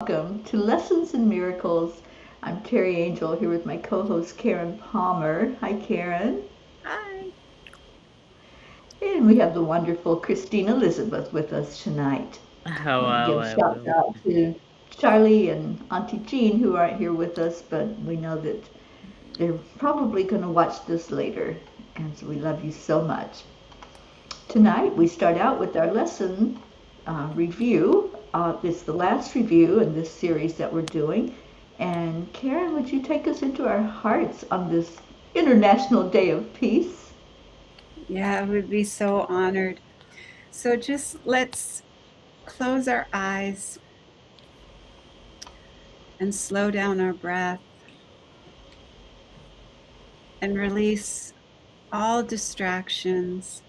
welcome to Lessons in Miracles. I'm Teri Angel here with my co-host Karen Palmer. Hi, Karen. Hi. And we have the wonderful Christine Elizabeth with us tonight. I want to Hello, give shout hello. out to Charlie and Auntie Jean who aren't here with us, but we know that they're probably going to watch this later. And so we love you so much. Tonight we start out with our lesson review. It's the last review in this series that we're doing. And Karen, would you take us into our hearts on this International Day of Peace? Yeah, I would be so honored. So just let's close our eyes and slow down our breath and release all distractions.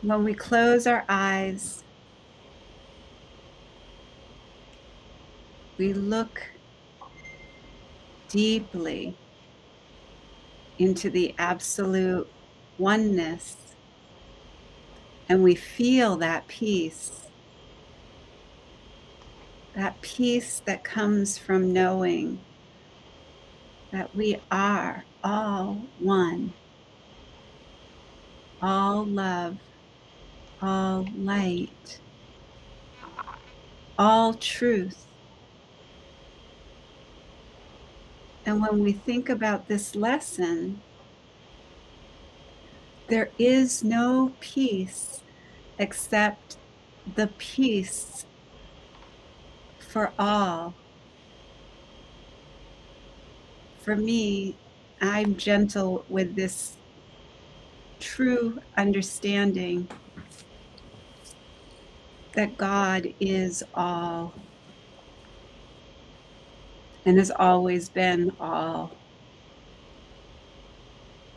When we close our eyes, we look deeply into the absolute oneness and we feel that peace that comes from knowing that we are all one, all love, all light, all truth. And when we think about this lesson, there is no peace except the peace for all. For me, I'm gentle with this true understanding that God is all and has always been all.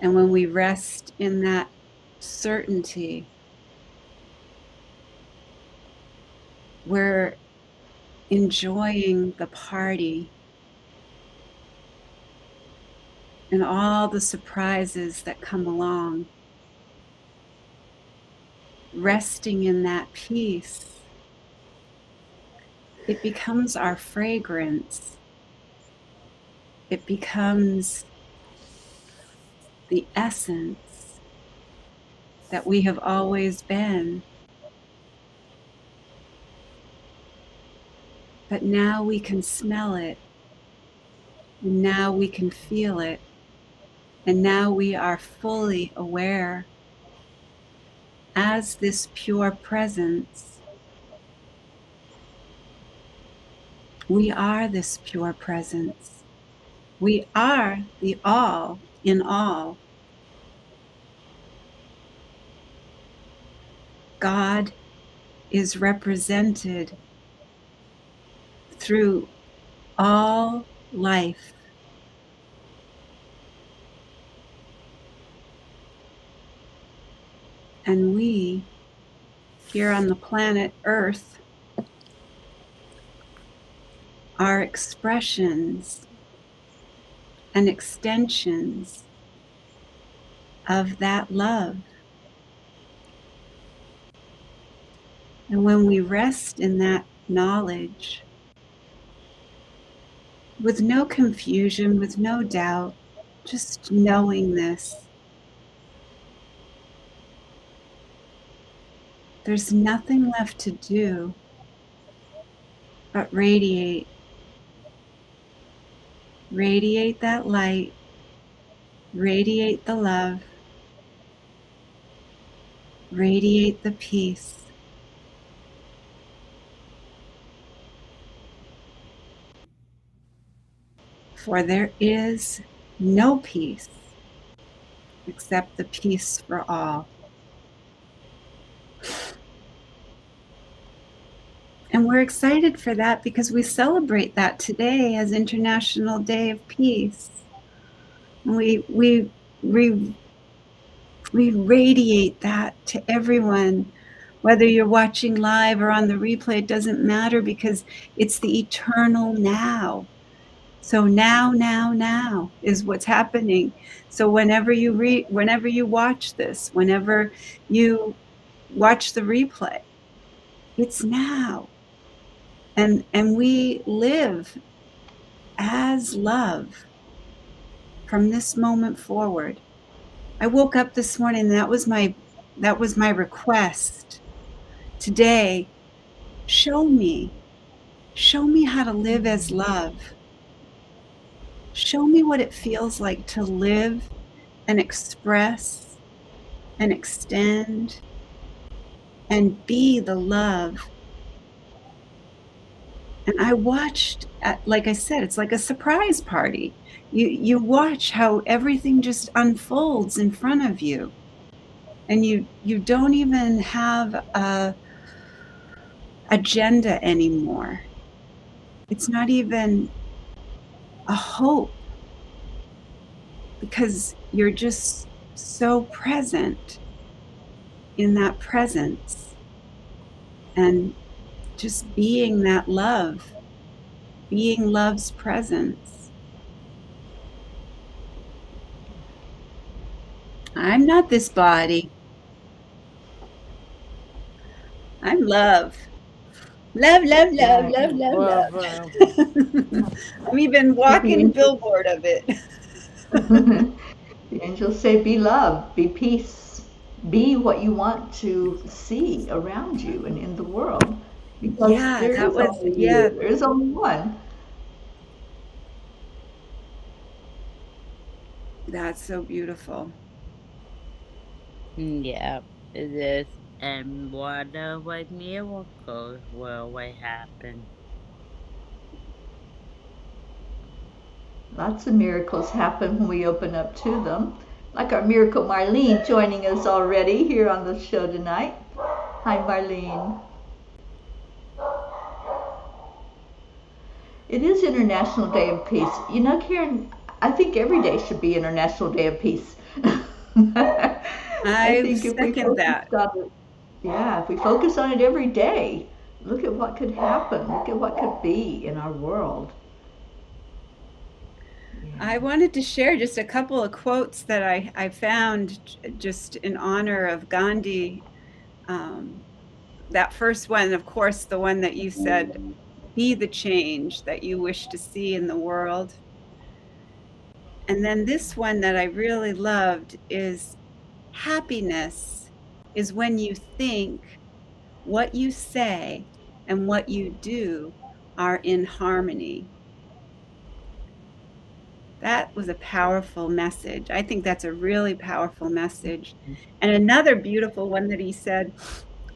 And when we rest in that certainty, we're enjoying the party and all the surprises that come along. Resting in that peace, it becomes our fragrance. It becomes the essence that we have always been. But now we can smell it, and now we can feel it, and now we are fully aware as this pure presence. We are this pure presence. We are the all in all. God is represented through all life. And we, here on the planet Earth, are expressions and extensions of that love. And when we rest in that knowledge, with no confusion, with no doubt, just knowing this, there's nothing left to do but radiate. Radiate that light, radiate the love, radiate the peace. For there is no peace except the peace for all. And we're excited for that because we celebrate that today as International Day of Peace. And we radiate that to everyone, whether you're watching live or on the replay, it doesn't matter because it's the eternal now. So now is what's happening. So whenever you watch this, whenever you watch the replay, it's now. And we live as love from this moment forward. I woke up this morning and that was my request. Today, show me how to live as love. Show me what it feels like to live and express and extend and be the love. And I watched, like I said, it's like a surprise party. You watch how everything just unfolds in front of you. And you don't even have a agenda anymore. It's not even a hope because you're just so present in that presence and just being that love, being love's presence. I'm not this body. I'm love. Love, love, love, Yeah, love, love, Love, love. I'm even like the walking angels, billboard of it. the angels say, be love, be peace, be what you want to see around you and in the world. Because Yeah, there that is was, only yeah, you, there is only one. that's so beautiful. yeah, it is. And what what miracles will happen? Lots of miracles happen when we open up to them. Like our miracle Marlene joining us already here on the show tonight. Hi, Marlene. It is International Day of Peace. You know, Karen, I think every day should be International Day of Peace. I I think if we second that. focused on it, yeah, if we focus on it every day, look at what could happen. Look at what could be in our world. I wanted to share just a couple of quotes that I found just in honor of Gandhi. Um, that first one, of course, the one that you said, be the change that you wish to see in the world. And then this one that I really loved is happiness is when you think, what you say, and what you do are in harmony. That was a powerful message. I think that's a really powerful message. And another beautiful one that he said,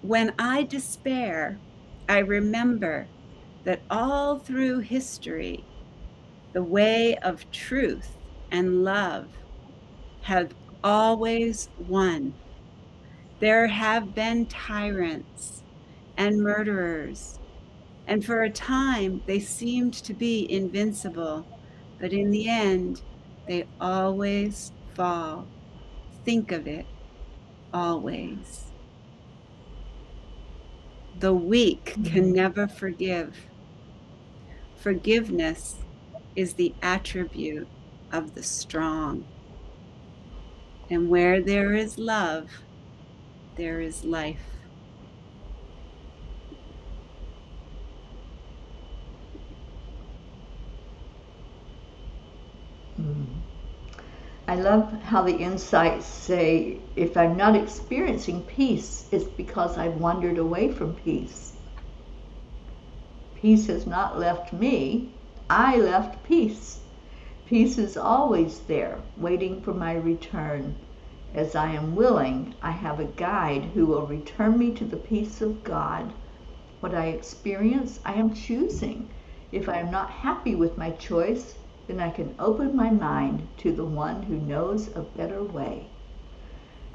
when I despair, I remember that all through history, the way of truth and love have always won. There have been tyrants and murderers, and for a time they seemed to be invincible, but in the end, they always fall. Think of it, always. The weak can never forgive. Forgiveness is the attribute of the strong. And where there is love, there is life. I love how the insights say, if I'm not experiencing peace, it's because I've wandered away from peace. Peace has not left me, I left peace. Peace is always there, waiting for my return. As I am willing, I have a guide who will return me to the peace of God. What I experience, I am choosing. If I am not happy with my choice, then I can open my mind to the one who knows a better way.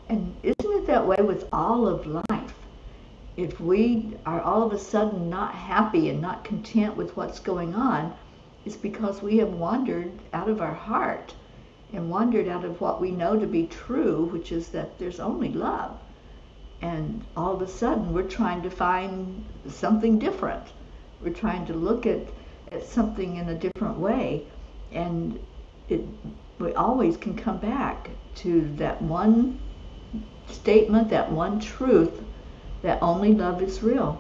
And isn't it that way with all of life? If we are all of a sudden not happy and not content with what's going on, it's because we have wandered out of our heart and wandered out of what we know to be true, which is that there's only love. And all of a sudden we're trying to find something different. We're trying to look at something in a different way. And we always can come back to that one statement, that one truth, that only love is real.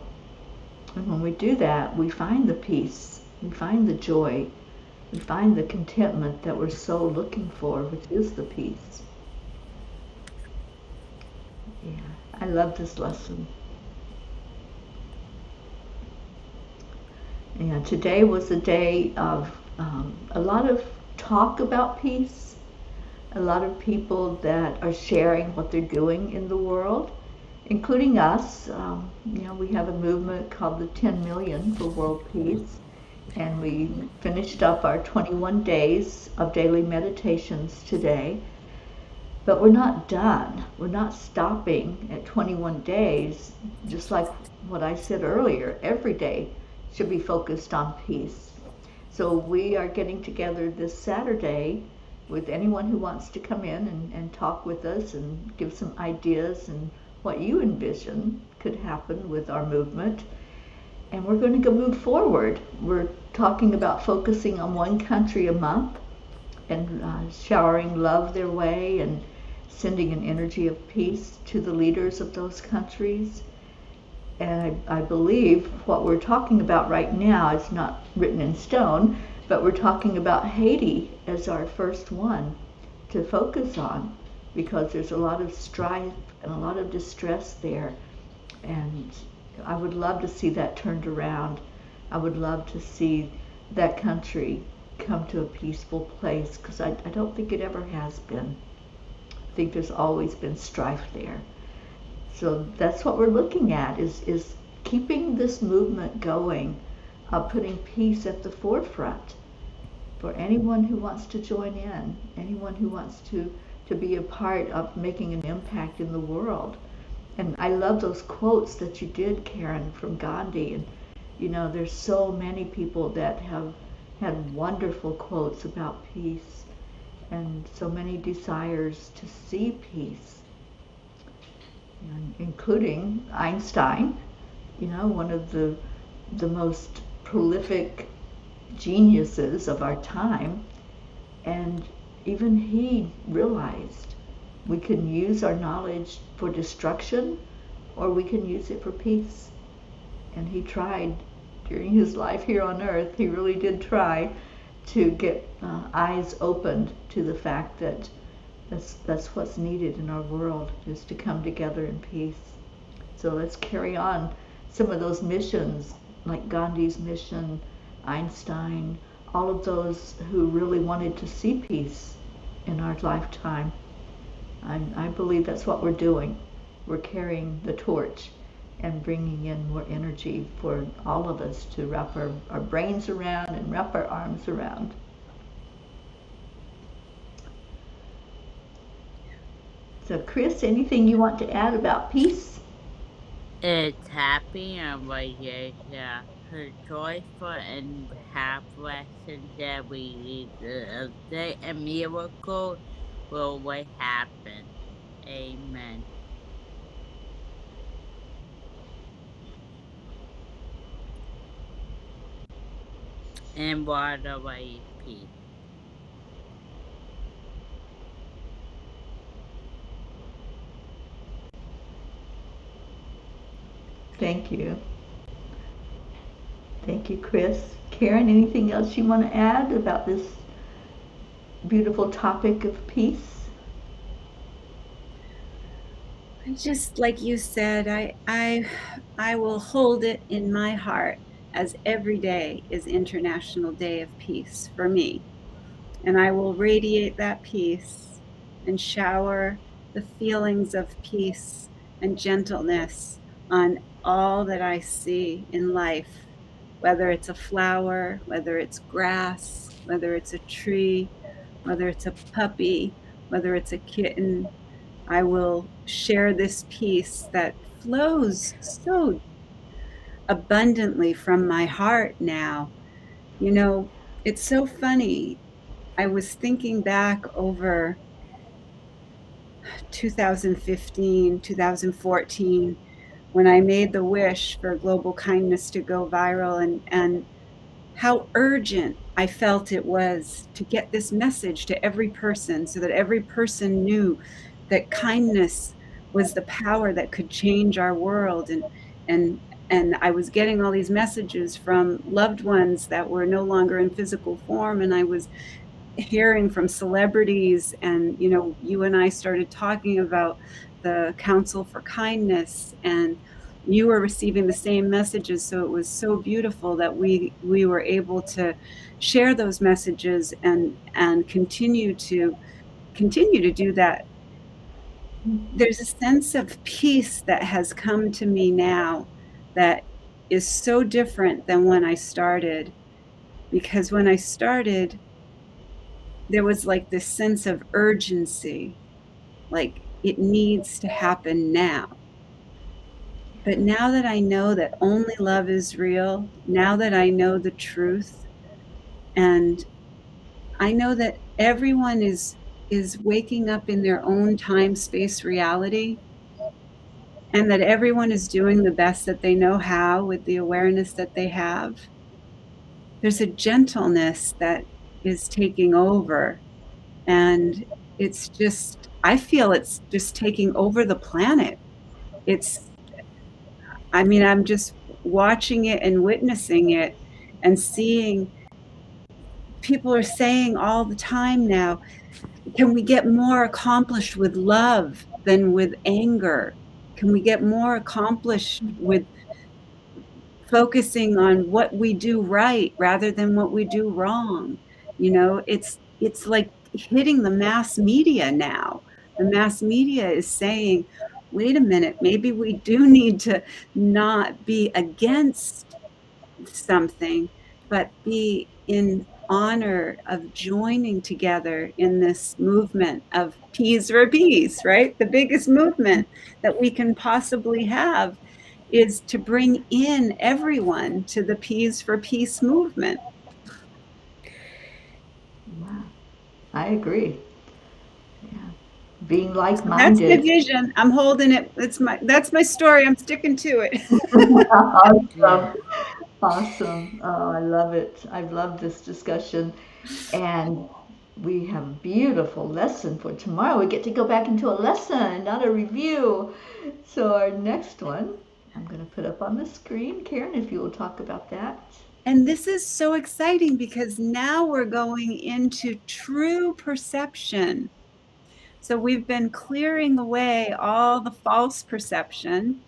And when we do that, we find the peace, we find the joy, we find the contentment that we're so looking for, which is the peace. Yeah, I love this lesson. And today was a day of a lot of talk about peace, a lot of people that are sharing what they're doing in the world, including us. We have a movement called the 10 Million for World Peace, and we finished up our 21 days of daily meditations today. But we're not done. We're not stopping at 21 days, just like what I said earlier. Every day should be focused on peace. So we are getting together this Saturday with anyone who wants to come in and talk with us and give some ideas and what you envision could happen with our movement. And we're going to go move forward. We're talking about focusing on one country a month and showering love their way and sending an energy of peace to the leaders of those countries. And I believe what we're talking about right now is not written in stone, but we're talking about Haiti as our first one to focus on, because there's a lot of strife and a lot of distress there. And I would love to see that turned around. I would love to see that country come to a peaceful place, because I don't think it ever has been. I think there's always been strife there. So that's what we're looking at, is keeping this movement going, putting peace at the forefront for anyone who wants to join in, anyone who wants to be a part of making an impact in the world. And I love those quotes that you did, Karen, from Gandhi. And there's so many people that have had wonderful quotes about peace and so many desires to see peace, including Einstein, one of the most prolific geniuses of our time. And even he realized we can use our knowledge for destruction, or we can use it for peace. And he tried during his life here on earth. He really did try to get eyes opened to the fact that that's what's needed in our world, is to come together in peace. So let's carry on some of those missions, like Gandhi's mission, Einstein, all of those who really wanted to see peace in our lifetime. I believe that's what we're doing. We're carrying the torch and bringing in more energy for all of us to wrap our brains around and wrap our arms around. So Chris, anything you want to add about peace? It's happy and joyful and have lessons that we need a day a miracle will happen. Amen. And what away peace. Thank you. Thank you, Chris. Karen, anything else you want to add about this beautiful topic of peace? Just like you said, I will hold it in my heart as every day is International Day of Peace for me. And I will radiate that peace and shower the feelings of peace and gentleness on all that I see in life, whether it's a flower, whether it's grass, whether it's a tree, whether it's a puppy, whether it's a kitten. I will share this peace that flows so abundantly from my heart now. It's so funny. I was thinking back over 2015, 2014, when I made the wish for global kindness to go viral, and how urgent I felt it was to get this message to every person, so that every person knew that kindness was the power that could change our world. And and I was getting all these messages from loved ones that were no longer in physical form, and I was hearing from celebrities, and you and I started talking about the Council for Kindness, and you were receiving the same messages. So it was so beautiful that we were able to share those messages and continue to do that. There's a sense of peace that has come to me now that is so different than when I started, because when I started, there was like this sense of urgency, like it needs to happen now. But now that I know that only love is real, now that I know the truth, and I know that everyone is waking up in their own time space reality, and that everyone is doing the best that they know how with the awareness that they have, there's a gentleness that is taking over. And I feel it's just taking over the planet. It's, I mean, I'm just watching it and witnessing it and seeing people are saying all the time now, can we get more accomplished with love than with anger? Can we get more accomplished with focusing on what we do right rather than what we do wrong? It's like hitting the mass media now. The mass media is saying, wait a minute, maybe we do need to not be against something, but be in honor of joining together in this movement of peace for peace, right? The biggest movement that we can possibly have is to bring in everyone to the Peas for Peace movement. Wow. I agree. Yeah. Being So that's my like-minded. vision. I'm holding it. That's my story. I'm sticking to it. Awesome. Yeah. Awesome. Oh, I love it. I've loved this discussion. And we have a beautiful lesson for tomorrow. We get to go back into a lesson, not a review. So, our next one, I'm going to put up on the screen. Karen, if you will talk about that. And this is so exciting because now we're going into true perception. So we've been clearing away all the false perception.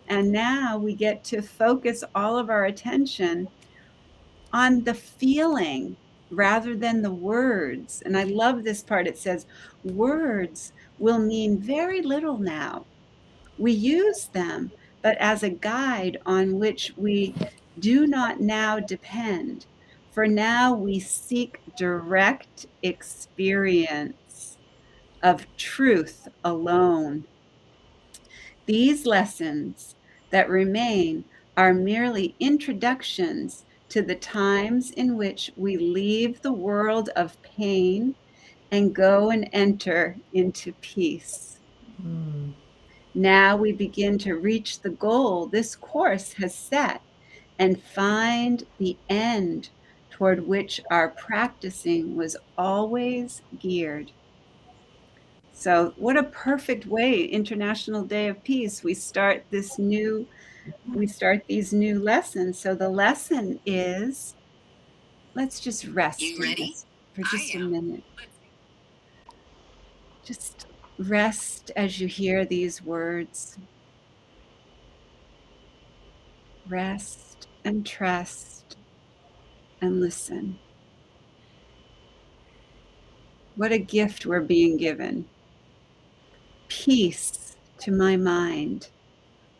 And now we get to focus all of our attention on the feeling rather than the words. And I love this part. It says, words will mean very little now. We use them, but as a guide on which we do not now depend. For now we seek direct experience of truth alone. These lessons that remain are merely introductions to the times in which we leave the world of pain and go and enter into peace. Mm. Now we begin to reach the goal this course has set and find the end toward which our practicing was always geared. So, what a perfect way, International Day of Peace, we start these new lessons. So the lesson is, let's just rest in this for just a minute. Just rest as you hear these words. Rest and trust and listen. What a gift we're being given. Peace to my mind.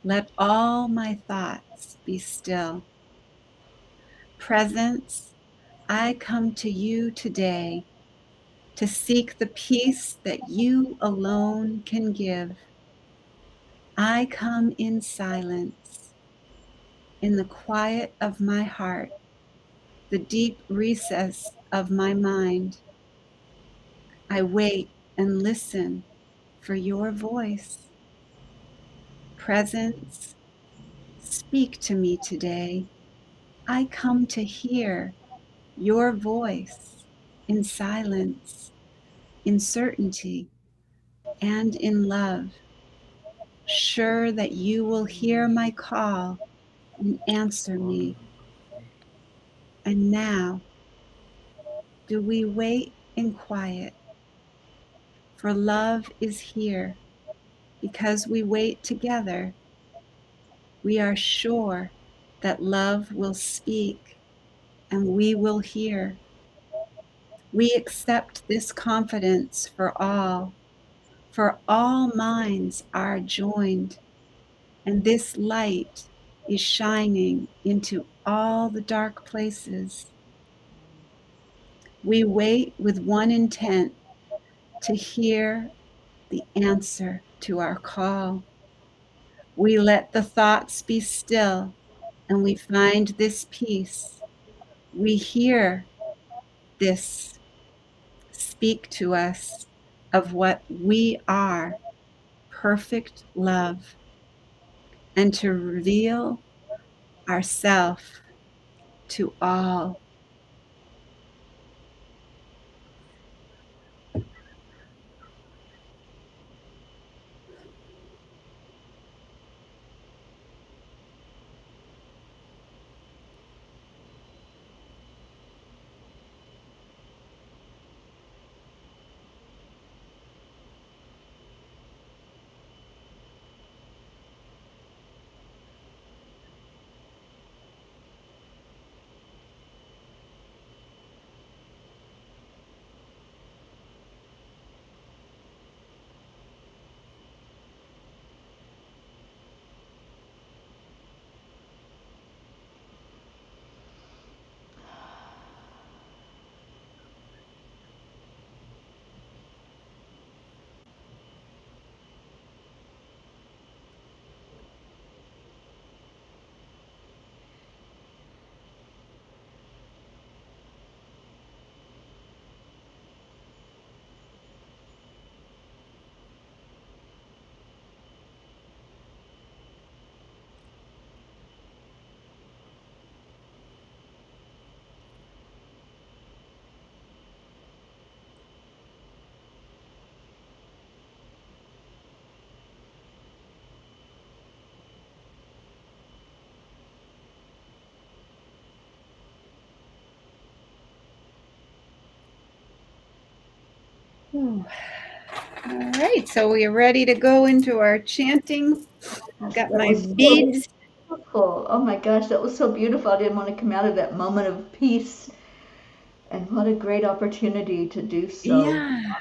Let all my thoughts be still. Presence, I come to you today to seek the peace that you alone can give. I come in silence, in the quiet of my heart, the deep recess of my mind. I wait and listen for your voice. Presence, speak to me today. I come to hear your voice in silence, in certainty, and in love. Sure that you will hear my call and answer me. And now, do we wait in quiet? For love is here. Because we wait together, we are sure that love will speak and we will hear. We accept this confidence for all minds are joined, and this light is shining into all the dark places. We wait with one intent to hear the answer to our call. We let the thoughts be still and we find this peace. We hear this speak to us of what we are, perfect love, and to reveal ourself to all. All right, so we are ready to go into our chanting. I've got That my was so beads. beautiful. Oh my gosh, that was so beautiful. I didn't want to come out of that moment of peace. And what a great opportunity to do so. Yeah.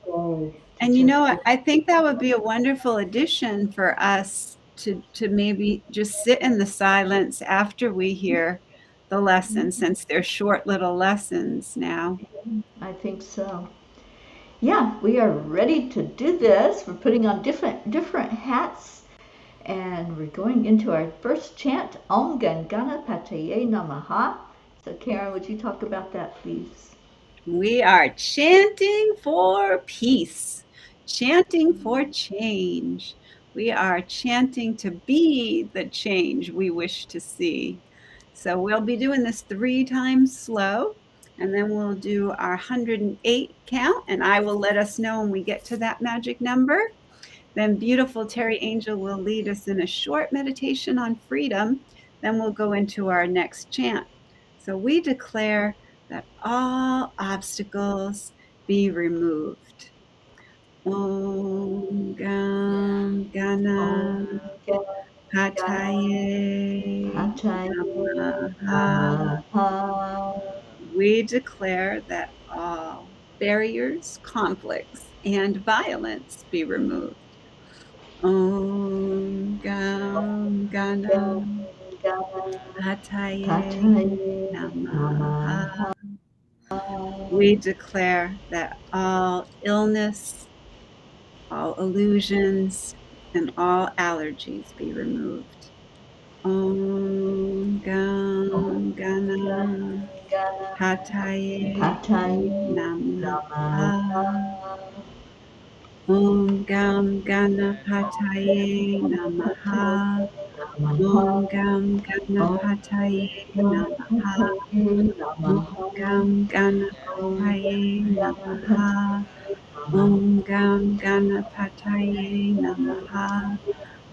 To And just I think that would be a wonderful addition for us to maybe just sit in the silence after we hear the lesson, since they're short little lessons now. I think so. Yeah, we are ready to do this. We're putting on different hats, and we're going into our first chant, Om Gam Ganapataye Namaha. So Karen, would you talk about that, please? We are chanting for peace, chanting for change. We are chanting to be the change we wish to see. So we'll be doing this 3 times slow, and then we'll do our 108 count, and I will let us know when we get to that magic number. Then beautiful Teri Angel will lead us in a short meditation on freedom. Then we'll go into our next chant. So we declare that all obstacles be removed. Om Gam Om Ganapataye Ganapataye Namaha. Namaha. We declare that all barriers, conflicts, and violence be removed. Om Gam Ganapataye Ganapataye Namaha. Namaha. We declare that all illness, all illusions, and all allergies be removed. Om Gam Ganapataye Ganapataye Namaha. Namaha. Om Gam Ganapataye Namaha. Om Gam Ganapataye Namaha. Om Gam Ganapataye Namaha. Om Gam Ganapataye Namaha.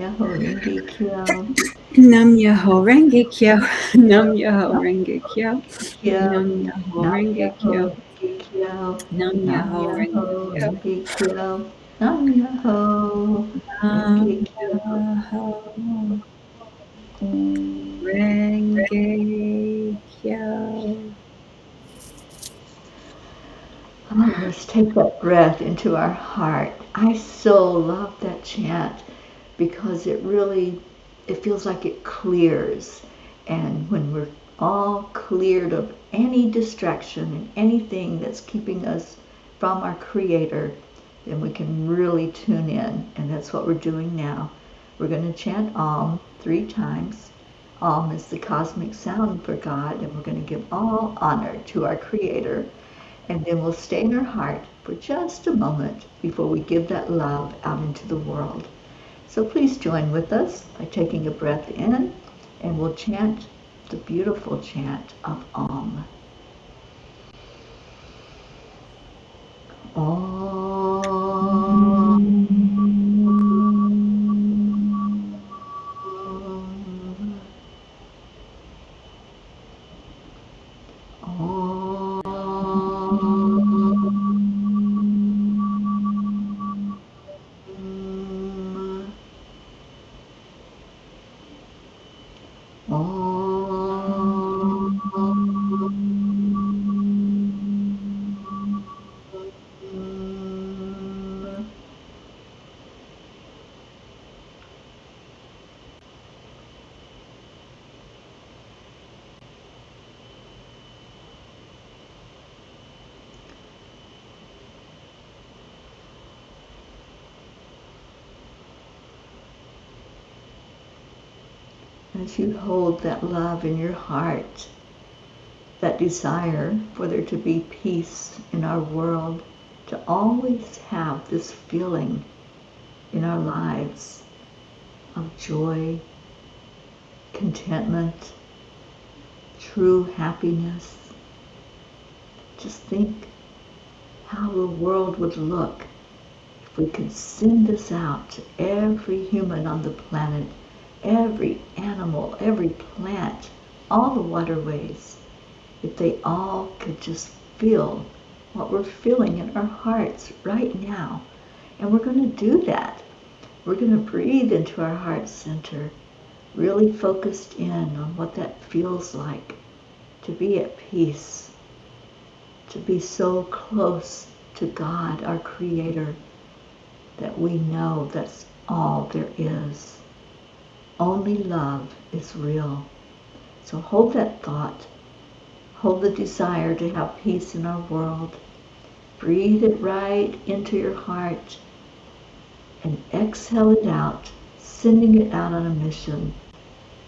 Myoho Renge Kyo. Nam Myoho Renge Kyo. Nam Myoho Renge Kyo. Nam Myoho Nam Renge Kyo. Myoho Renge Kyo. Nam Nam Myoho Renge Myoho Kyo. Renge Kyo. Nam Myoho Nam Renge Kyo. Myoho Renge Kyo. Oh, let's take that breath into our heart. I so love that chant because it feels like it clears. And when we're all cleared of any distraction and anything that's keeping us from our Creator, then we can really tune in. And that's what we're doing now. We're going to chant Om 3 times. Om is the cosmic sound for God, and we're going to give all honor to our Creator. And then we'll stay in our heart for just a moment before we give that love out into the world. So please join with us by taking a breath in, and we'll chant the beautiful chant of Om. As you hold that love in your heart, that desire for there to be peace in our world, to always have this feeling in our lives of joy, contentment, true happiness. Just think how the world would look if we could send this out to every human on the planet, every animal, every plant, all the waterways, if they all could just feel what we're feeling in our hearts right now. And we're going to do that. We're going to breathe into our heart center, really focused in on what that feels like to be at peace, to be so close to God, our Creator, that we know that's all there is. Only love is real. So hold that thought. Hold the desire to have peace in our world. Breathe it right into your heart and exhale it out, sending it out on a mission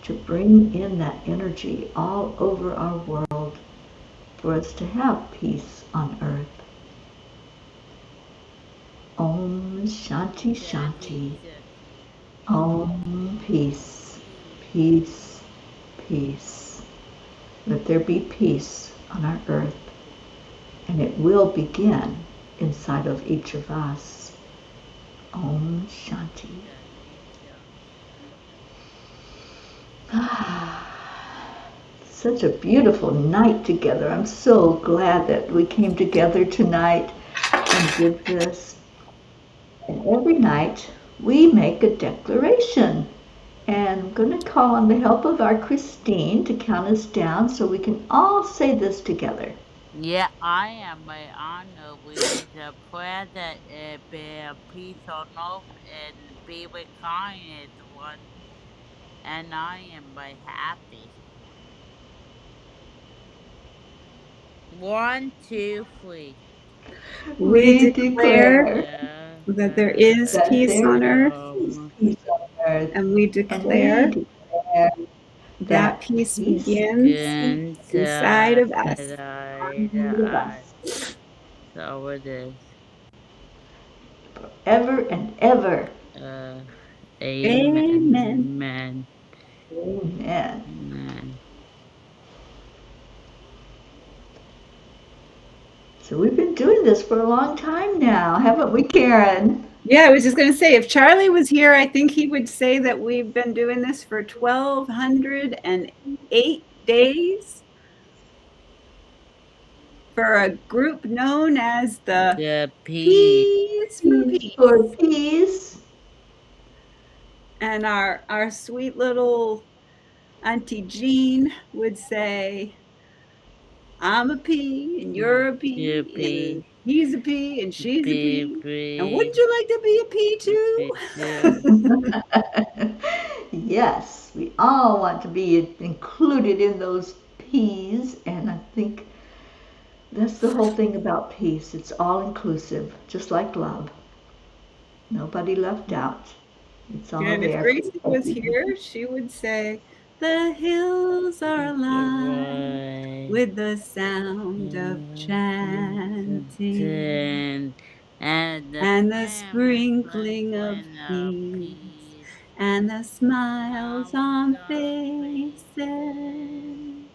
to bring in that energy all over our world for us to have peace on earth. Om Shanti Shanti. Om Peace, Peace, Peace. Let there be peace on our earth, and it will begin inside of each of us. Om Shanti. Such a beautiful night together. I'm so glad that we came together tonight and did this. And every night we make a declaration. And I'm going to call on the help of our Christine to count us down so we can all say this together. Yeah, I am by honor. We need a prayer that be a peace on earth and be with kindness one. And I am by happy. 1, 2, 3. We We declare declare that there is that peace there on earth, is peace on earth, and we and we declare declare that that peace peace begins inside of us. inside of us So it is. ever and ever. Amen. Amen. Amen. Amen. Amen. So we've been doing this for a long time now, haven't we, Karen? Yeah, I was just going to say, if Charlie was here, I think he would say that we've been doing this for 1,208 days for a group known as the The peace. Peace for Peace for Peace. peace. And our sweet little Auntie Jean would say, I'm a P and you're a The P and peace. he's a P and she's a P. And wouldn't Peace. you like to be a P too? Yes, we all want to be included in those P's, and I think that's the whole thing about peace. It's all inclusive, just like love. Nobody left out. It's all And if there for Gracie was everyone. here, she would say, the hills are alive with the sound of chanting And the and the sprinkling of sprinkling of peace peace and the smiles comes on on faces faces.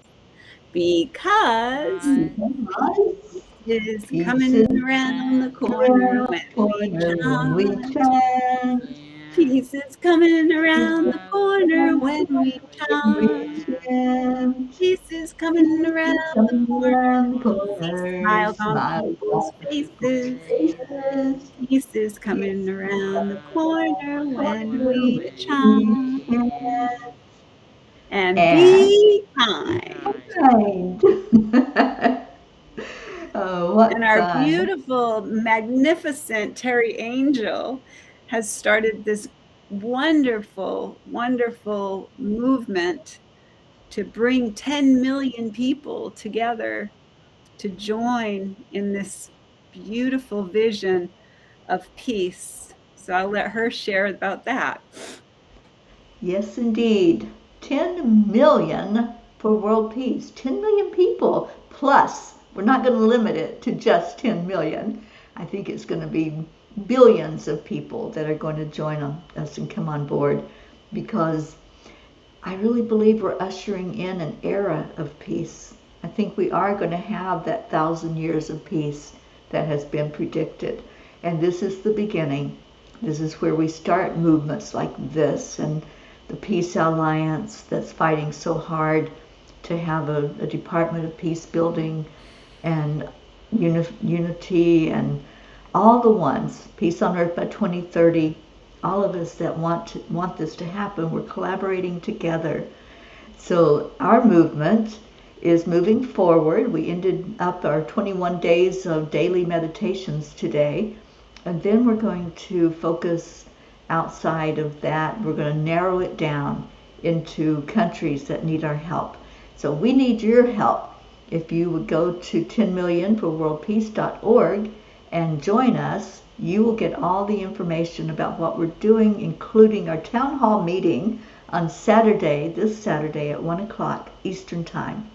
because Because peace is peace coming is around the And corner around when the we corner when we chant. chant. Peace is coming around the corner Around when the we when corner we when we chant. chant. chant. Peace is coming Peace around is the coming corner. around the See corner. smiles on Smiles people's on people's faces. faces. Peace is Peace coming is around the Around the corner when corner corner we when when we chant. we chant. chant. And And be be kind. Kind. kind. Oh, And what our fun. beautiful, magnificent Teri Angel has started this wonderful, wonderful movement to bring 10 million people together to join in this beautiful vision of peace. So I'll let her share about that. Yes, indeed. 10 million for world peace. 10 million people plus. We're not going to limit it to just 10 million. I think it's going to be billions of people that are going to join us and come on board because I really believe we're ushering in an era of peace. I think we are going to have that 1,000 years of peace that has been predicted. And this is the beginning. This is where we start movements like this and the Peace Alliance that's fighting so hard to have a Department of Peace building and unity and all the ones, Peace on Earth by 2030, all of us that want this to happen, we're collaborating together. So our movement is moving forward. We ended up our 21 days of daily meditations today, and then we're going to focus outside of that. We're going to narrow it down into countries that need our help. So we need your help. If you would go to 10millionforworldpeace.org and join us, you will get all the information about what we're doing, including our town hall meeting on Saturday, this Saturday at 1 o'clock Eastern Time.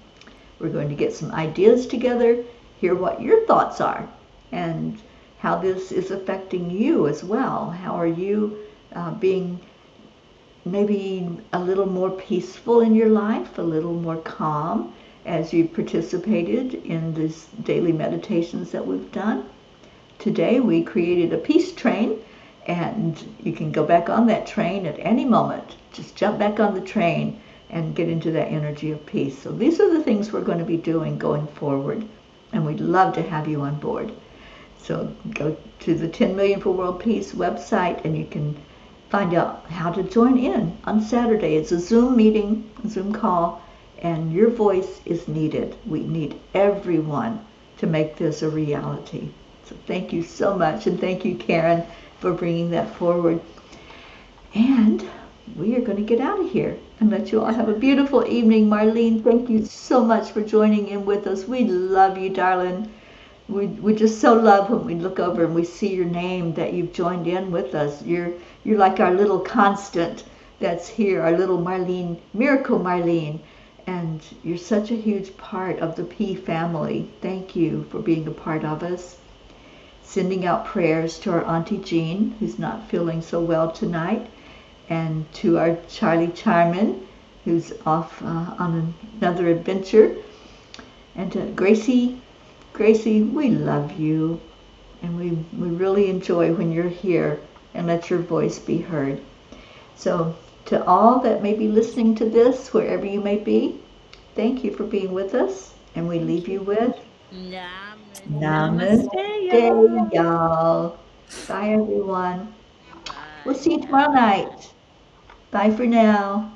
We're going to get some ideas together, hear what your thoughts are, and how this is affecting you as well. How are you being maybe a little more peaceful in your life, a little more calm as you participated in these daily meditations that we've done? Today we created a peace train, and you can go back on that train at any moment. Just jump back on the train and get into that energy of peace. So these are the things we're going to be doing going forward, and we'd love to have you on board. So go to the 10 Million for World Peace website and you can find out how to join in on Saturday. It's a Zoom meeting, a Zoom call, and your voice is needed. We need everyone to make this a reality. So thank you so much, and thank you, Karen, for bringing that forward. And we are going to get out of here and let you all have a beautiful evening. Marlene, thank you so much for joining in with us. We love you, darling. We just so love when we look over and we see your name that you've joined in with us. You're like our little constant that's here, our little Marlene, Miracle Marlene. And you're such a huge part of the P family. Thank you for being a part of us. Sending out prayers to our Auntie Jean, who's not feeling so well tonight, and to our Charlie Charman, who's off on another adventure, and to Gracie. Gracie, we love you, and we really enjoy when you're here and let your voice be heard. So, to all that may be listening to this, wherever you may be, thank you for being with us, and we leave you with Namaste. Namaste, y'all. Bye, everyone. We'll Bye, see you tomorrow everyone. night. Bye for now.